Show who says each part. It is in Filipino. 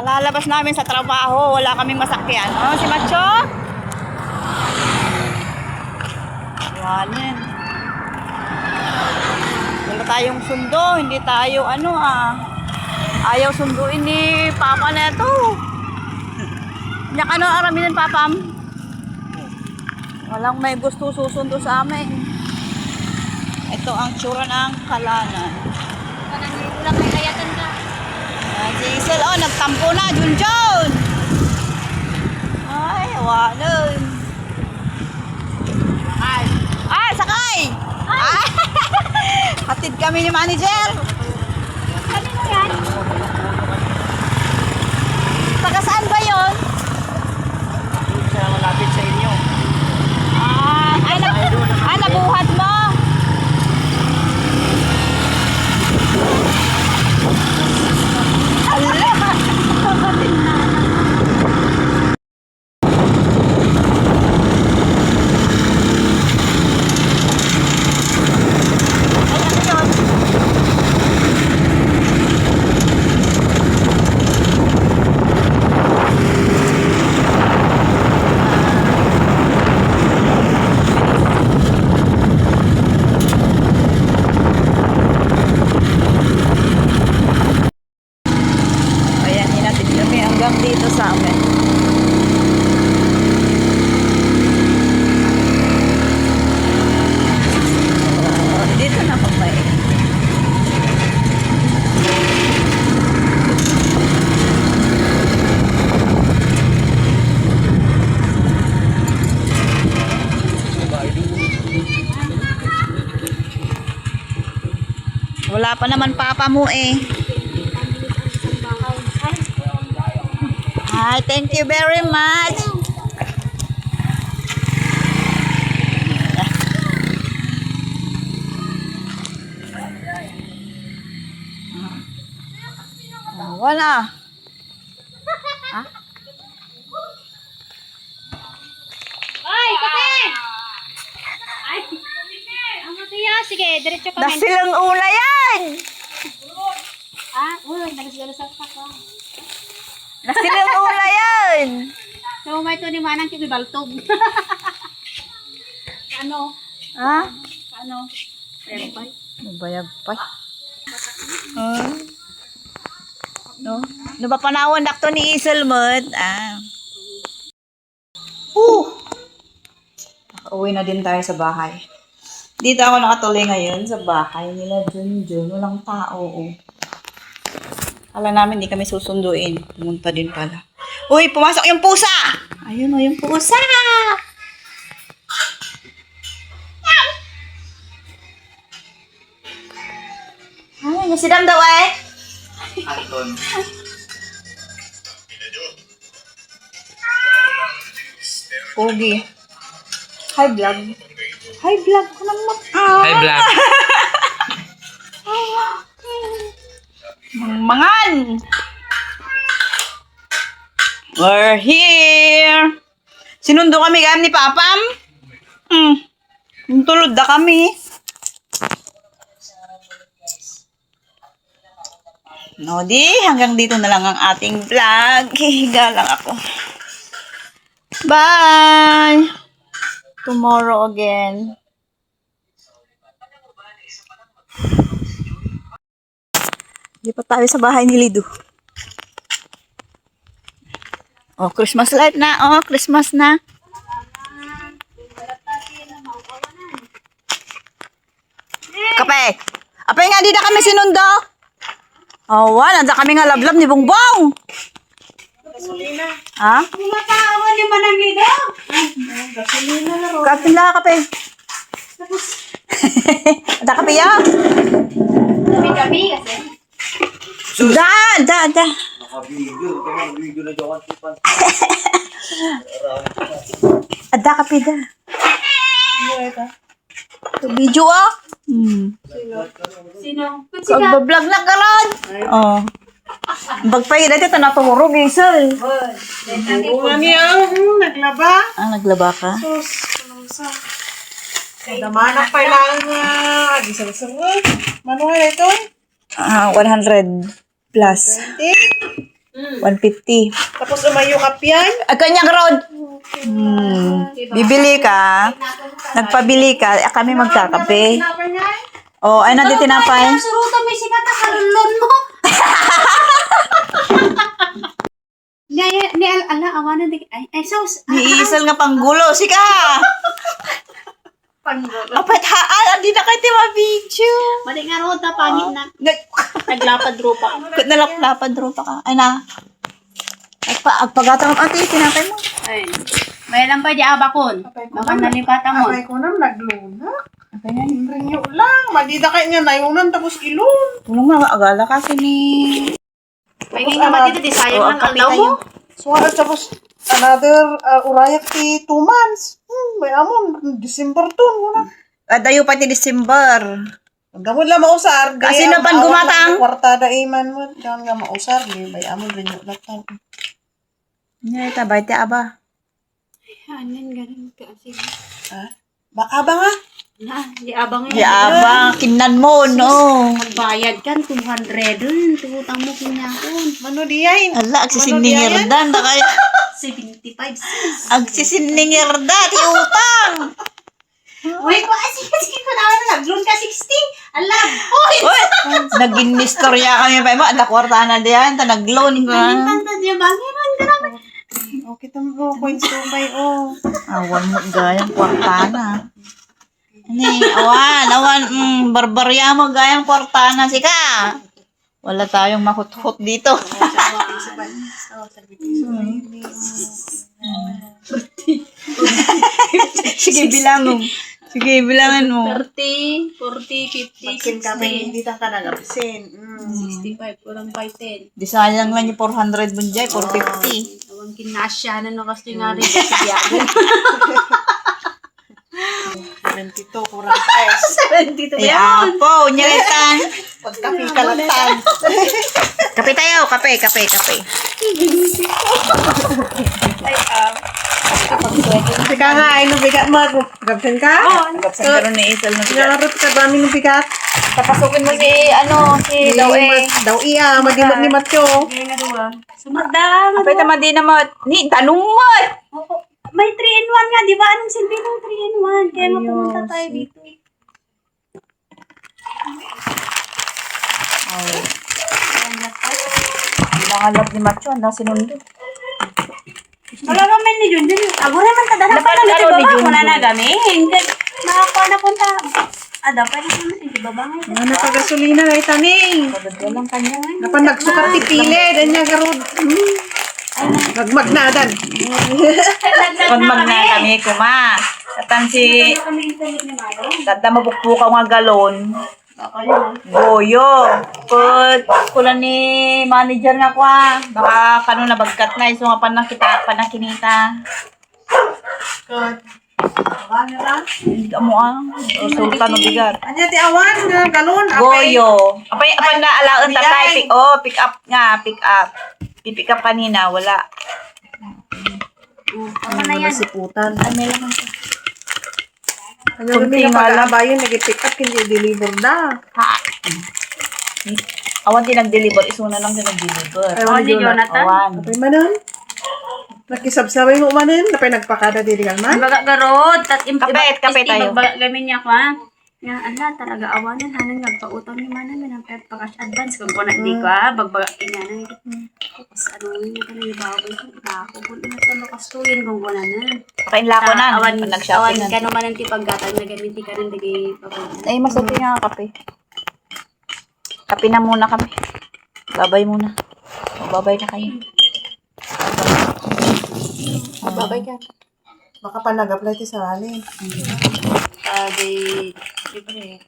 Speaker 1: Kalalabas namin sa trabaho, wala kaming masakyan. Oh, si Macho? Wanin. Wala tayong sundo, hindi tayo ayaw sunduin ni Papa neto. Yak araminan Papam? Walang may gusto susundo sa amin. Ito ang tsura ng Kalanan.
Speaker 2: Wala may kayatan ka.
Speaker 1: Si Isel, nagtampo na, Junjun! Ay, wanan. Ay, sakay! Ay! Hatid kami ni manager.
Speaker 2: Kanino yan?
Speaker 1: Taga saan ba yun?
Speaker 3: Malapit sa inyo.
Speaker 1: Nabuhat mo? Dito sa amin. Dito na kamay. Wala pa naman papa mo eh. Hi, thank you very much. Wala. Ha?
Speaker 2: Ay, kape! Ay, ang matiya. Sige, diretso kami.
Speaker 1: Dasilang ula yan!
Speaker 2: Dalas-dalas pa ko.
Speaker 1: Dasilang ula yan!
Speaker 2: So, may ito ni Manang Kibibaltog. Ano?
Speaker 1: Ha?
Speaker 2: Ano? Repay.
Speaker 1: Nabayag pa. No? Napapanawon dakto ni Iselmod. Nakauwi na din tayo sa bahay. Dito ako nakatuloy ngayon sa bahay nila Junjun. Walang tao. Kala namin di kami susunduin. Pumunta din pala. Uy, pumasok yung pusa! Ayun yung pusa! Ay, nasidam daw eh.
Speaker 3: Anton.
Speaker 1: Pogi. Hi vlog. Hi vlog ko naman.
Speaker 3: Hi, Black.
Speaker 1: Mangan! We're here! Sinundo kami ni Papam? Tulod na kami. No, di. Hanggang dito na lang ang ating vlog. Hihiga lang ako. Bye! Tomorrow again. Lipat tayo sa bahay ni Lido. Oh, Christmas light na. Oh, Christmas na. Kape. Apay nga, di na kami sinundo. Oh, wala. Nanda kami nga lablab ni Bongbong.
Speaker 3: Gasolina.
Speaker 1: Ha?
Speaker 2: Kumatawan yung Manang Lido.
Speaker 3: Gasolina na ro.
Speaker 1: Kapila, kape. Ada kape ya?
Speaker 2: Gabi-gabi kasi.
Speaker 1: Da.
Speaker 3: Naka-video na jawan sipan.
Speaker 1: Ada kape da.
Speaker 3: Ano ito?
Speaker 1: Video ah.
Speaker 2: Sino?
Speaker 1: Kagbablog na karon. Oh. Bagpay dati ta naturog isel.
Speaker 3: Bunga niya. Naglaba.
Speaker 1: Naglaba ka?
Speaker 3: Sus. Damanak pa lang di sarap. Manuhay ito?
Speaker 1: 100 plus.
Speaker 3: 20?
Speaker 1: 150.
Speaker 3: Tapos umayo ka piyan.
Speaker 1: Kanyang road. Bibili ka. Nagpabili ka. Kami magkakape. Oh, ay nandito tinapay.
Speaker 2: Surutan may sinata kalulon mo. Ni ala awana di ay sauce.
Speaker 1: Iisal nga panggulo. Sika!
Speaker 2: Panggol.
Speaker 1: Apat haan. Hindi na kayo video.
Speaker 2: Mali nga ro ta pangit na
Speaker 1: Nag-
Speaker 2: naglapad rupa.
Speaker 1: Kut nalaplapad rupa ka. Ay na. Agpagatang ate, tinapay mo.
Speaker 2: Ay. May lang pa di abakon. Baka nalipatan mo.
Speaker 3: Abay ko na nagluna. Rinyo lang. Madida kayo nga nayunan tapos ilun.
Speaker 1: Tulong nga, agala kasi ni...
Speaker 2: May nga matito di sayang
Speaker 1: Oh,
Speaker 2: ang alaw mo.
Speaker 3: So, tapos another urayak ti 2 months. May amon. December to. Muna.
Speaker 1: Dayo pa ti December.
Speaker 3: Gamon lang mausar.
Speaker 1: Kasi napan gumatang.
Speaker 3: Kwartada iman mo. Dahan nga mausar. May amon rinyo latan.
Speaker 1: Nga, tabay ti aba.
Speaker 2: Anan ganun ka sige.
Speaker 3: Baka ba nga?
Speaker 2: Na, di abang
Speaker 1: Di aba, kinan mo, no.
Speaker 2: Magbayad kan 200 dun. Tutang mo kinyakon.
Speaker 3: Mano diyan?
Speaker 1: Ala, agsisiningirdan na kaya.
Speaker 2: 75 cents.
Speaker 1: Agsisiningirda, ti utang.
Speaker 2: Wait, sige ko na nag-loan ka 60. Alam. Oy.
Speaker 1: Uy, nagin-istorya kami pa mo. Ata kwarta na diyan, ta nag-loan ko.
Speaker 2: Tanta di bangiran ka na.
Speaker 3: Okay, tamo. Coins to buy. Oh.
Speaker 1: Awan mo, gayang kwarta na. Ani, awan, barbarya mo, gayang kwarta na, sika. Wala tayong makuthot dito. Sige, bilangan. Sige, bilangan mo.
Speaker 2: 30, 40, 50,
Speaker 3: Magkin kami
Speaker 2: 60.
Speaker 3: hindi ta ka nag-absent.
Speaker 2: 65, kulang 510.
Speaker 1: Di sayang lang yung 400 mo dyan, 450.
Speaker 2: Awang kinasya na no kasi nga rin kasi biyagan.
Speaker 3: 72, kurang S.
Speaker 2: 72
Speaker 1: Ay,
Speaker 2: yan.
Speaker 1: apo, nyalitan.
Speaker 3: Pagkapi kalatan.
Speaker 1: Kape tayo, kape.
Speaker 3: Sige nga, ay nabigat mo. Nag-absent ka?
Speaker 1: Kapag karoon ni Isal na bigat.
Speaker 3: Nangarap ka ba ng bigat?
Speaker 1: Papasukin mo si, si Daw eh.
Speaker 3: Daw iya, magimot ni Matyo.
Speaker 2: Sumagda.
Speaker 1: Kapay tama din naman. Ni, tanong mo!
Speaker 2: May 3-in-1 nga, di ba? Anong silbi ng 3-in-1? Kaya mapumunta tayo dito.
Speaker 1: Ang alap ni Macho, ang sinundo.
Speaker 2: Wala naman ni Jun Jun. Abo naman tadahan pa lang ito baba. Wala na gamin. Makakuha na punta. Dapat naman ito baba ngayon.
Speaker 3: Ano ka gasolina na itaning?
Speaker 1: Walang kanya.
Speaker 3: Napan nagsukat ti pilid. Anya garod. Magmagnadan.
Speaker 1: Pagmag na kami kuma. Katang si, kada mabukbuka nga galon. Goyo. Put, kulan ni manager nga kwa. Baka kano nabagkat na. Iso nga panakinita. Hindi mo resulta no bigat.
Speaker 3: Anya ti awan nga galon.
Speaker 1: Goyo. Apay na alaon tatay. Pick up nga. Pick up. Pipick up kanina. Wala.
Speaker 2: Ano na yan?
Speaker 3: Siputan.
Speaker 1: Ay, may laman siya.
Speaker 3: Ano rin yung pag-alabayan, nag-pick up, hindi deliver na.
Speaker 1: Ha? Awan din nag-deliver. Isuna lang din nag-deliver.
Speaker 2: Awan ni Jonathan?
Speaker 1: Awan.
Speaker 3: Kapay manan. Nakisabsabay mo manan. Kapay nagpakada dili ka man.
Speaker 2: Baga garod.
Speaker 1: Kape tayo.
Speaker 2: Gamin niya ko ha. Nga, ala, talaga awanan. Hanang nagpautang ni Manan. Minang pagkas advance. Kung ko na di ko ha. Bagbaga kinyanan. Tapos ano yun ka na ibaboy ko. Ako kung ina sa makastuyin kung ko na na.
Speaker 1: Pakain lako na.
Speaker 2: Awan
Speaker 1: Nag-shopping
Speaker 2: ka
Speaker 1: na.
Speaker 2: naman ang tipaggatang na gamiti ka rin digay papunta.
Speaker 1: Ay, masuti nga kape. Kape na muna kami. Babay muna. Babay na kayo.
Speaker 2: Babay ka.
Speaker 3: Baka pa nag-apply ti sa alin.
Speaker 2: Sabi, libre.